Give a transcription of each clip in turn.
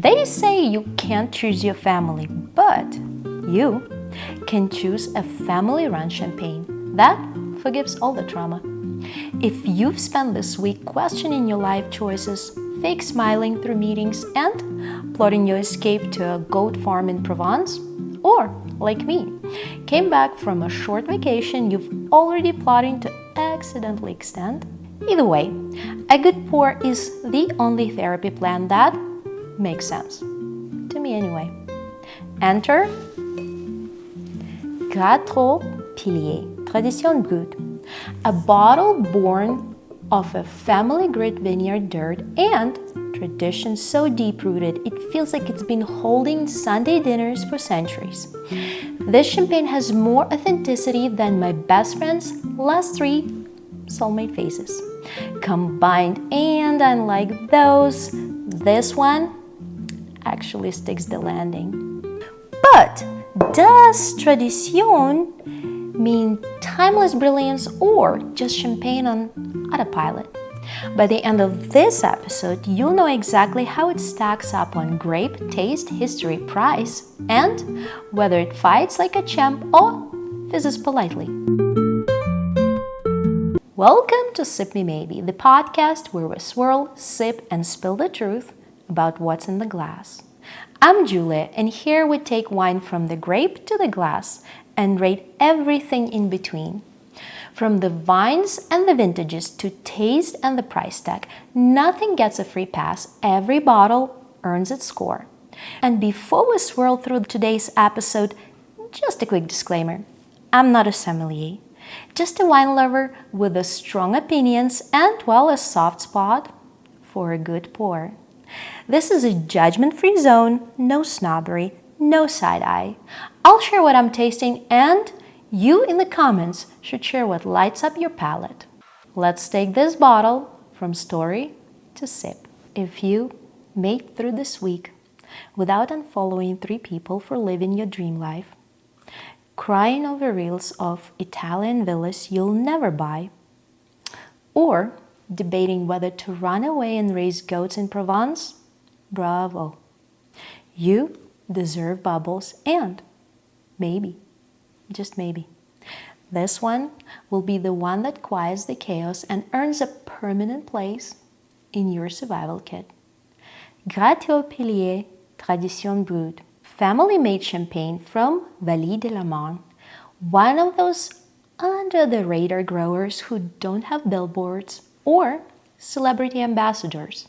They say you can't choose your family, but you can choose a family-run champagne that forgives all the trauma. If you've spent this week questioning your life choices, fake smiling through meetings, and plotting your escape to a goat farm in Provence, or, like me, came back from a short vacation you've already plotting to accidentally extend, either way, a good pour is the only therapy plan that makes sense. To me anyway. Enter Gratiot-Pillière Tradition Brut, a bottle born of a family-grit vineyard dirt and tradition so deep-rooted it feels like it's been holding Sunday dinners for centuries. This champagne has more authenticity than my best friend's last 3 soulmate faces combined, and unlike those, this one actually sticks the landing. But does tradition mean timeless brilliance or just champagne on autopilot? By the end of this episode, you'll know exactly how it stacks up on grape, taste, history, price, and whether it fights like a champ or fizzes politely. Welcome to Sip Me Maybe, the podcast where we swirl, sip, and spill the truth about what's in the glass. I'm Julia, and here we take wine from the grape to the glass and rate everything in between. From the vines and the vintages to taste and the price tag, nothing gets a free pass. Every bottle earns its score. And before we swirl through today's episode, just a quick disclaimer. I'm not a sommelier, just a wine lover with a strong opinions and, well, a soft spot for a good pour. This is a judgment-free zone, no snobbery, no side-eye. I'll share what I'm tasting, and you in the comments should share what lights up your palate. Let's take this bottle from story to sip. If you made it through this week without unfollowing 3 people for living your dream life, crying over reels of Italian villas you'll never buy, or debating whether to run away and raise goats in Provence, bravo. You deserve bubbles, and maybe, just maybe, this one will be the one that quiets the chaos and earns a permanent place in your survival kit. Gratiot-Pillière Tradition Brut, family-made champagne from Vallée de la Marne, one of those under-the-radar growers who don't have billboards or celebrity ambassadors.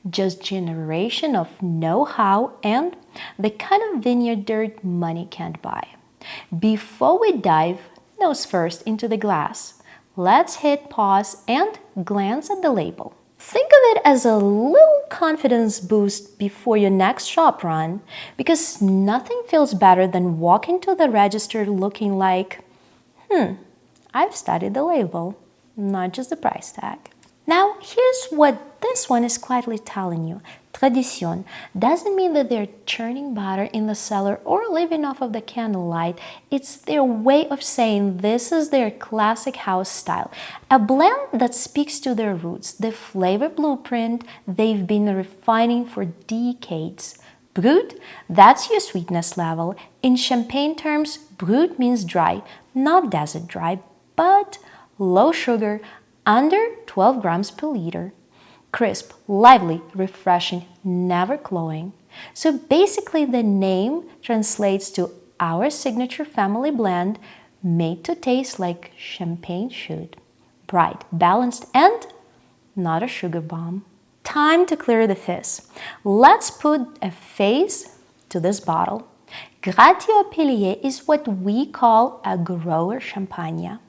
Just generation of know-how and the kind of vineyard dirt money can't buy. Before we dive nose first into the glass, let's hit pause and glance at the label. Think of it as a little confidence boost before your next shop run, because nothing feels better than walking to the register looking like, I've studied the label, not just the price tag. Now, here's what this one is quietly telling you. Tradition doesn't mean that they're churning butter in the cellar or living off of the candlelight. It's their way of saying this is their classic house style. A blend that speaks to their roots, the flavor blueprint they've been refining for decades. Brut, that's your sweetness level. In champagne terms, brut means dry, not desert dry, but low sugar, under 12 grams per liter. Crisp, lively, refreshing, never cloying. So basically the name translates to our signature family blend made to taste like champagne should. Bright, balanced, and not a sugar bomb. Time to clear the fizz. Let's put a face to this bottle. Gratiot-Pillière is what we call a grower champagne.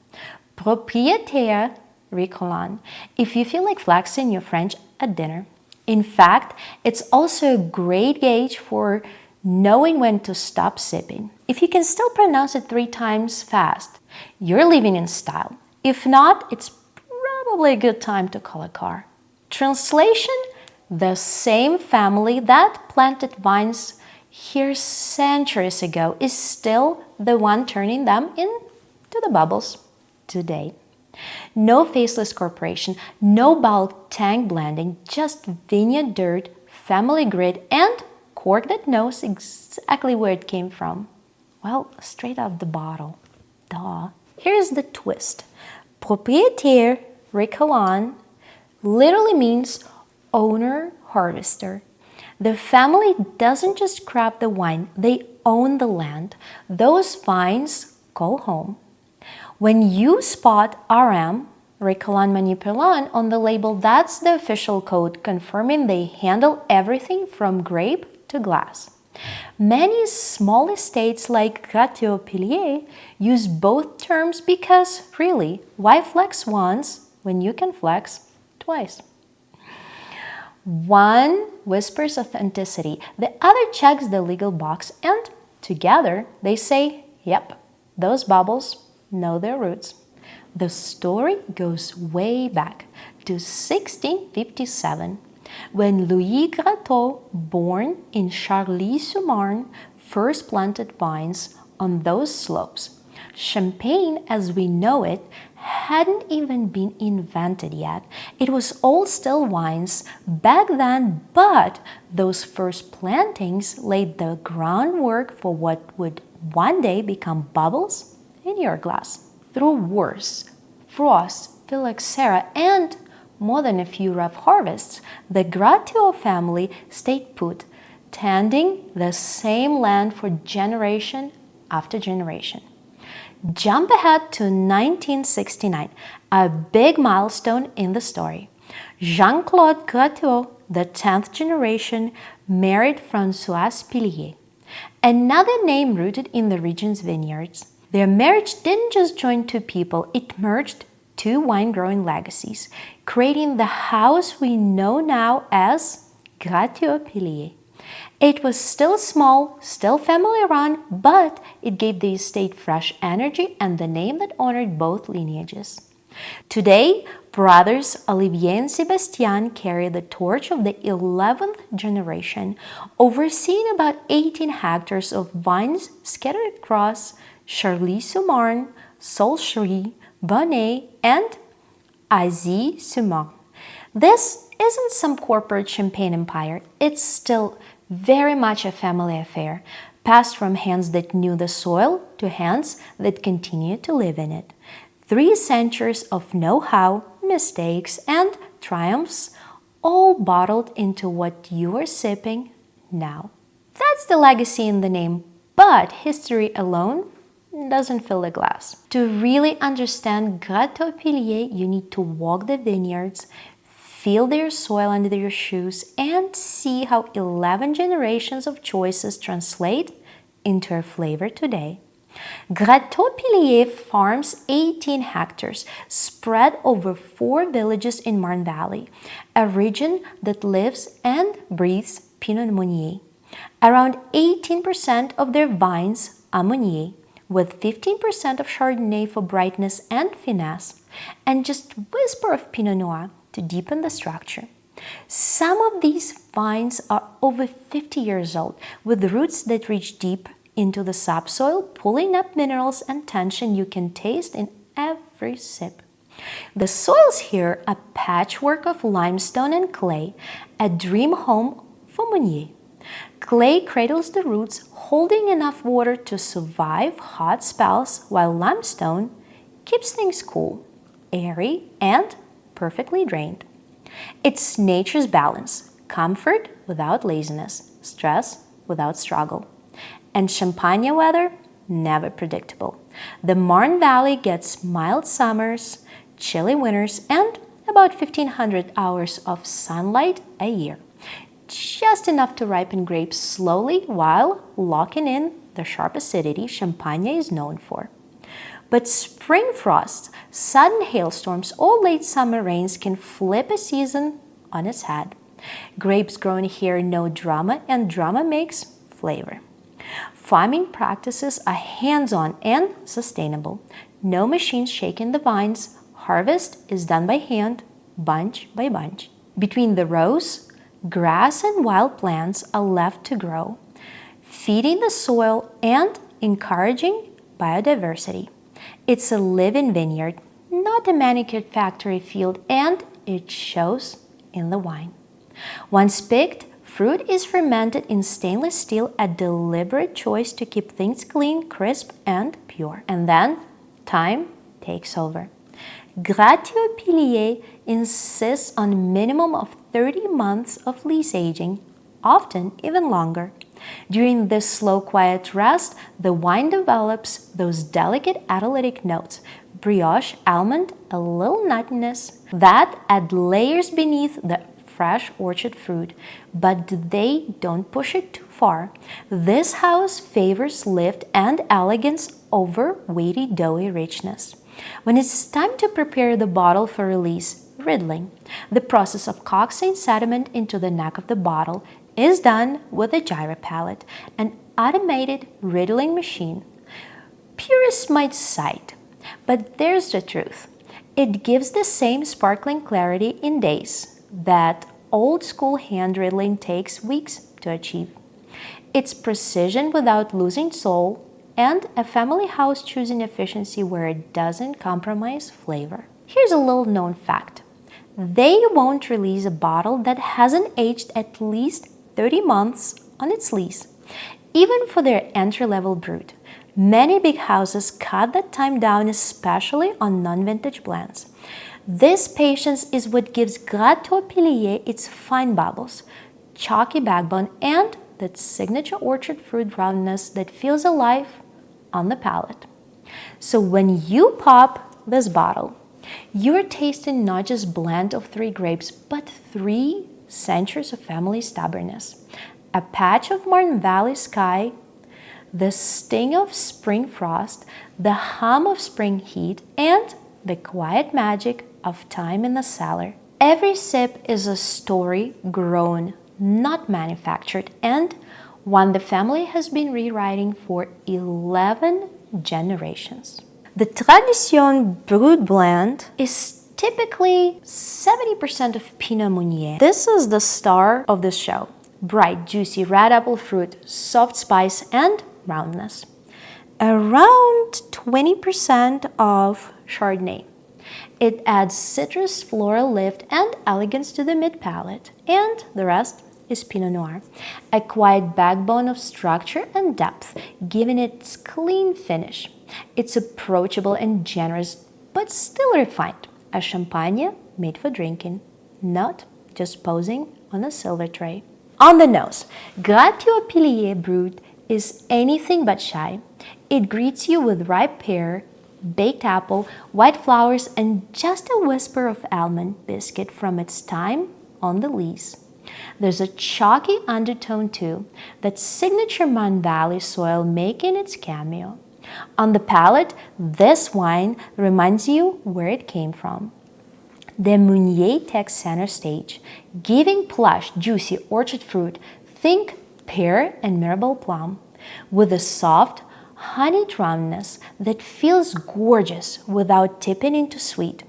Propriétaire Riddling, if you feel like flexing your French at dinner. In fact, it's also a great gauge for knowing when to stop sipping. If you can still pronounce it 3 times fast, you're living in style. If not, it's probably a good time to call a car. Translation: the same family that planted vines here centuries ago is still the one turning them into the bubbles today. No faceless corporation, no bulk tank blending, just vineyard dirt family grid, and cork that knows exactly where it came from. Well, straight out the bottle. Duh. Here's the twist. Propriétaire récoltant literally means owner harvester. The family doesn't just crop the wine, they own the land. Those vines call home. When you spot RM, Récoltant Manipulant, on the label, that's the official code confirming they handle everything from grape to glass. Many small estates like Gratiot-Pillière use both terms because, really, why flex once when you can flex twice? One whispers authenticity, the other checks the legal box, and together they say, yep, those bubbles know their roots. The story goes way back to 1657, when Louis Gratot, born in Charly-sur-Marne, first planted vines on those slopes. Champagne, as we know it, hadn't even been invented yet. It was all still wines back then, but those first plantings laid the groundwork for what would one day become bubbles in your glass. Through wars, frost, phylloxera, and more than a few rough harvests, the Gratiot family stayed put, tending the same land for generation after generation. Jump ahead to 1969, a big milestone in the story. Jean-Claude Gratiot, the 10th generation, married Françoise Pillière, another name rooted in the region's vineyards. Their marriage didn't just join two people, it merged two wine-growing legacies, creating the house we know now as Gratiot-Pillière. It was still small, still family-run, but it gave the estate fresh energy and the name that honored both lineages. Today, brothers Olivier and Sébastien carry the torch of the 11th generation, overseeing about 18 hectares of vines scattered across Charly-sur-Marne, Solchery, Bonnet, and Azy-sur-Marne. This isn't some corporate champagne empire. It's still very much a family affair, passed from hands that knew the soil to hands that continue to live in it. 3 centuries of know-how, mistakes, and triumphs, all bottled into what you are sipping now. That's the legacy in the name, but history alone doesn't fill the glass. To really understand Gratiot-Pillière, you need to walk the vineyards, feel their soil under your shoes, and see how 11 generations of choices translate into a flavor today. Gratiot-Pillière farms 18 hectares spread over 4 villages in Marne Valley, a region that lives and breathes Pinot Meunier. Around 18% of their vines are Meunier, with 15% of Chardonnay for brightness and finesse, and just a whisper of Pinot Noir to deepen the structure. Some of these vines are over 50 years old, with roots that reach deep into the subsoil, pulling up minerals and tension you can taste in every sip. The soils here are a patchwork of limestone and clay, a dream home for Meunier. Clay cradles the roots, holding enough water to survive hot spells, while limestone keeps things cool, airy, and perfectly drained. It's nature's balance, comfort without laziness, stress without struggle. And Champagne weather, never predictable. The Marne Valley gets mild summers, chilly winters, and about 1,500 hours of sunlight a year. Just enough to ripen grapes slowly while locking in the sharp acidity Champagne is known for. But spring frosts, sudden hailstorms, or late summer rains can flip a season on its head. Grapes grown here know drama, and drama makes flavor. Farming practices are hands-on and sustainable. No machines shaking the vines. Harvest is done by hand, bunch by bunch. Between the rows, grass and wild plants are left to grow, feeding the soil and encouraging biodiversity. It's a living vineyard, not a manicured factory field, and it shows in the wine. Once picked, Fruit is fermented in stainless steel, a deliberate choice to keep things clean, crisp, and pure. And then time takes over. Gratiot-Pillière insists on a minimum of 30 months of lees aging, often even longer. During this slow, quiet rest, the wine develops those delicate analytic notes, brioche, almond, a little nuttiness, that add layers beneath the fresh orchard fruit, but they don't push it too far. This house favors lift and elegance over weighty, doughy richness. When it's time to prepare the bottle for release, riddling, the process of coaxing sediment into the neck of the bottle, is done with a gyro palette, an automated riddling machine. Purists might cite, but there's the truth. It gives the same sparkling clarity in days that old-school hand riddling takes weeks to achieve. It's precision without losing soul, and a family house choosing efficiency where it doesn't compromise flavor. Here's a little-known fact. They won't release a bottle that hasn't aged at least 30 months on its lees, even for their entry-level brut. Many big houses cut that time down, especially on non-vintage blends. This patience is what gives Gratiot-Pillière its fine bubbles, chalky backbone, and that signature orchard fruit roundness that feels alive on the palate. So when you pop this bottle, you're tasting not just blend of 3 grapes, but 3 centuries of family stubbornness, a patch of Marne Valley sky, the sting of spring frost, the hum of spring heat, and the quiet magic of time in the cellar. Every sip is a story grown, not manufactured, and one the family has been rewriting for 11 generations. The Tradition Brut blend is typically 70% of Pinot Meunier. This is the star of this show. Bright, juicy red apple fruit, soft spice, and roundness. Around 20% of Chardonnay. It adds citrus, floral lift, and elegance to the mid-palate, and the rest is Pinot Noir, a quiet backbone of structure and depth, giving it its clean finish. It's approachable and generous, but still refined, a champagne made for drinking, not just posing on a silver tray. On the nose, Gratiot-Pillière Brut is anything but shy. It greets you with ripe pear, baked apple, white flowers, and just a whisper of almond biscuit from its time on the lees. There's a chalky undertone too, that signature Marne Valley soil making its cameo. On the palate, this wine reminds you where it came from. The Meunier takes center stage, giving plush, juicy orchard fruit, think pear and marble plum, with a soft, honeyed roundness that feels gorgeous without tipping into sweet.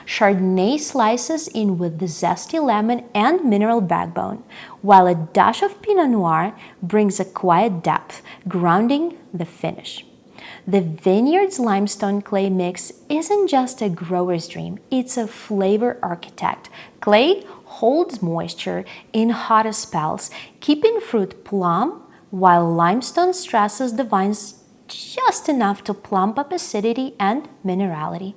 Chardonnay slices in with the zesty lemon and mineral backbone, while a dash of Pinot Noir brings a quiet depth, grounding the finish. The vineyard's limestone clay mix isn't just a grower's dream, it's a flavor architect. Clay holds moisture in hottest spells, keeping fruit plump, while limestone stresses the vines just enough to plump up acidity and minerality.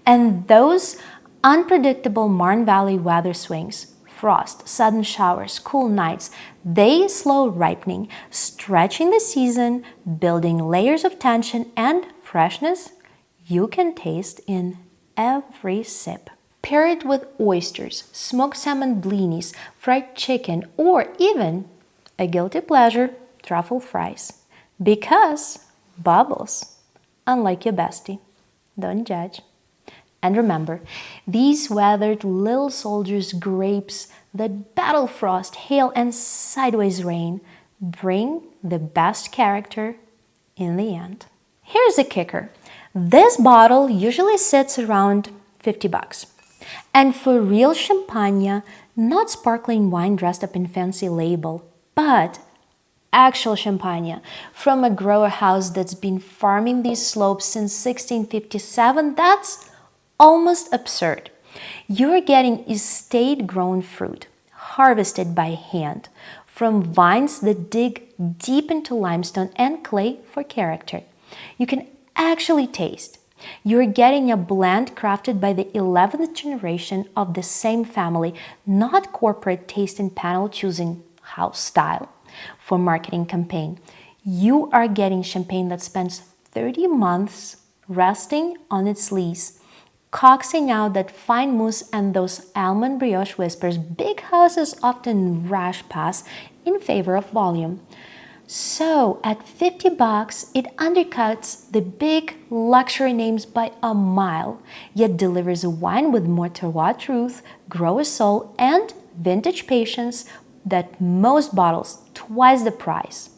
And those unpredictable Marne Valley weather swings, frost, sudden showers, cool nights, they slow ripening, stretching the season, building layers of tension and freshness you can taste in every sip. Pair it with oysters, smoked salmon blinis, fried chicken, or even a guilty pleasure, truffle fries. Because bubbles, unlike your bestie. Don't judge. And remember, these weathered little soldiers' grapes that battle frost, hail, and sideways rain bring the best character in the end. Here's the kicker. This bottle usually sits around $50. And for real champagne, not sparkling wine dressed up in fancy label, but actual champagne from a grower house that's been farming these slopes since 1657, that's almost absurd. You're getting estate-grown fruit, harvested by hand from vines that dig deep into limestone and clay for character. You can actually taste. You're getting a blend crafted by the 11th generation of the same family, not corporate taste and panel choosing house style for marketing campaign. You are getting champagne that spends 30 months resting on its lees, coaxing out that fine mousse and those almond brioche whispers big houses often rush past in favor of volume. So at $50, it undercuts the big luxury names by a mile, yet delivers a wine with more terroir truth, grower soul, and vintage patience that most bottles twice the price.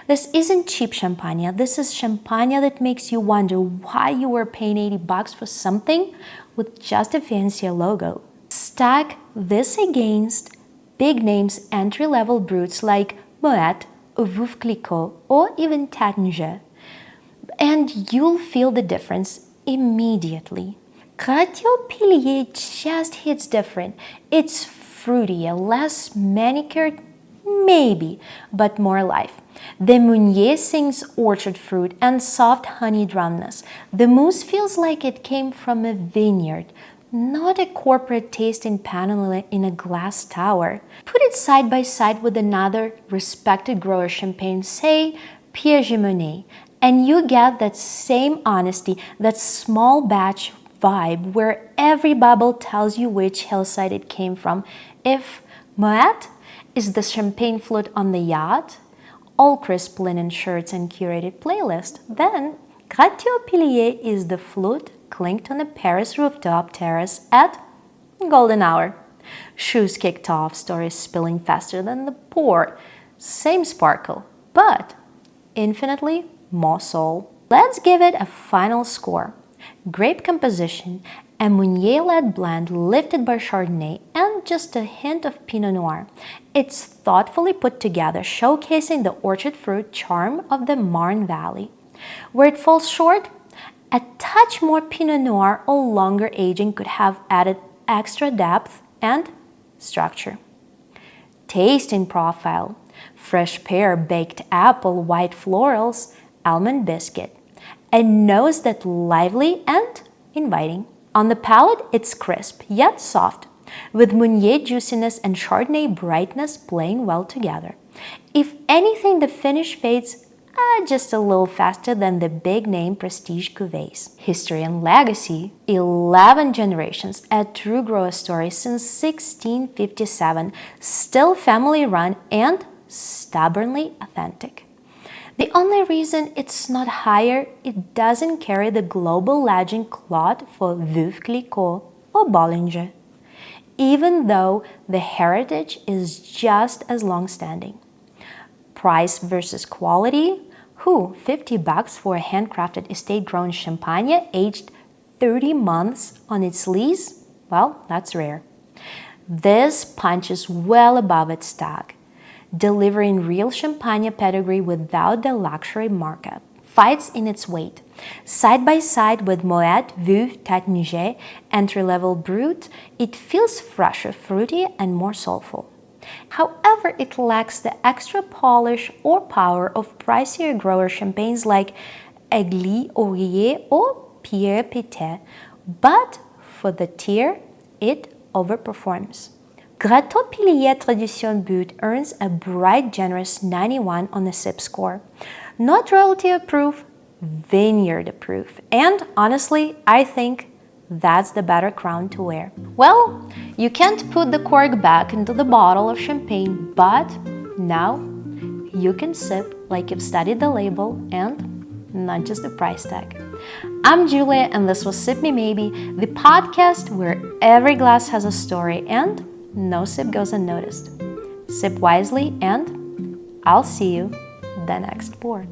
This isn't cheap champagne. This is champagne that makes you wonder why you were paying $80 for something with just a fancier logo. Stack this against big names entry-level brutes like Moët, Veuve Clicquot, or even Taittinger, and you'll feel the difference immediately. Gratiot-Pillière just hits different. It's fruity, a less manicured, maybe, but more life. The Meunier sings orchard fruit and soft honeyed roundness. The mousse feels like it came from a vineyard, not a corporate tasting panel in a glass tower. Put it side by side with another respected grower champagne, say Pierre Gimonnet, and you get that same honesty, that small batch vibe where every bubble tells you which hillside it came from. If Moët is the champagne float on the yacht, all crisp linen shirts and curated playlist, then Gratiot-Pillière is the flute clinked on a Paris rooftop terrace at golden hour. Shoes kicked off, stories spilling faster than the pour. Same sparkle, but infinitely more soul. Let's give it a final score. Grape Composition, a Meunier-led blend lifted by Chardonnay and just a hint of Pinot Noir. It's thoughtfully put together, showcasing the orchard fruit charm of the Marne Valley. Where it falls short, a touch more Pinot Noir or longer aging could have added extra depth and structure. Tasting profile: fresh pear, baked apple, white florals, almond biscuit. A nose that's lively and inviting. On the palate, it's crisp yet soft, with Meunier juiciness and Chardonnay brightness playing well together. If anything, the finish fades just a little faster than the big-name prestige cuvées. History and legacy: 11 generations, a true grower story since 1657, still family-run and stubbornly authentic. The only reason it's not higher, it doesn't carry the global legend clout for Veuve Clicquot or Bollinger, even though the heritage is just as long-standing. Price versus quality? $50 for a handcrafted estate-grown champagne aged 30 months on its lees? Well, that's rare. This punches well above its tag, delivering real champagne pedigree without the luxury markup. Fights in its weight. Side by side with Moët, Veuve, Taittinger, entry-level Brut, it feels fresher, fruity, and more soulful. However, it lacks the extra polish or power of pricier grower champagnes like Aigli, Aurier, or Pierre Petit, but for the tier, it overperforms. Gratiot-Pillière Tradition Brut earns a bright, generous 91 on the SIP score. Not royalty approved, vineyard approved. And honestly, I think that's the better crown to wear. Well, you can't put the cork back into the bottle of champagne, but now you can sip like you've studied the label and not just the price tag. I'm Julia, and this was Sip Me Maybe, the podcast where every glass has a story and no sip goes unnoticed. Sip wisely, and I'll see you the next pour.